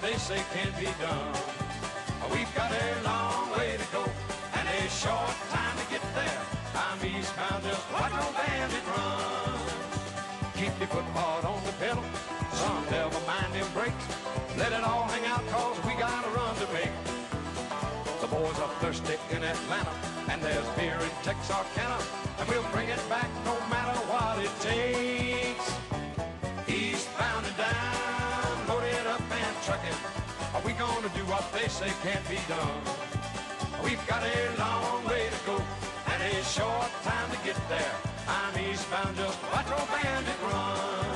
they say can't be done. We've got a long way to go and a short time to get there. I'm eastbound, just watch no bandit run. Keep your foot hard on the pedal, son, never mind them brakes. Let it all hang out, cause we got a run to make. The boys are thirsty in Atlanta, and there's beer in Texarkana, and we'll bring it back no matter what it takes. Eastbound and down, loaded up and trucking. Are we gonna do what they say can't be done? We've got a long way to go and a short time to get there. I'm eastbound, just watch old bandit run.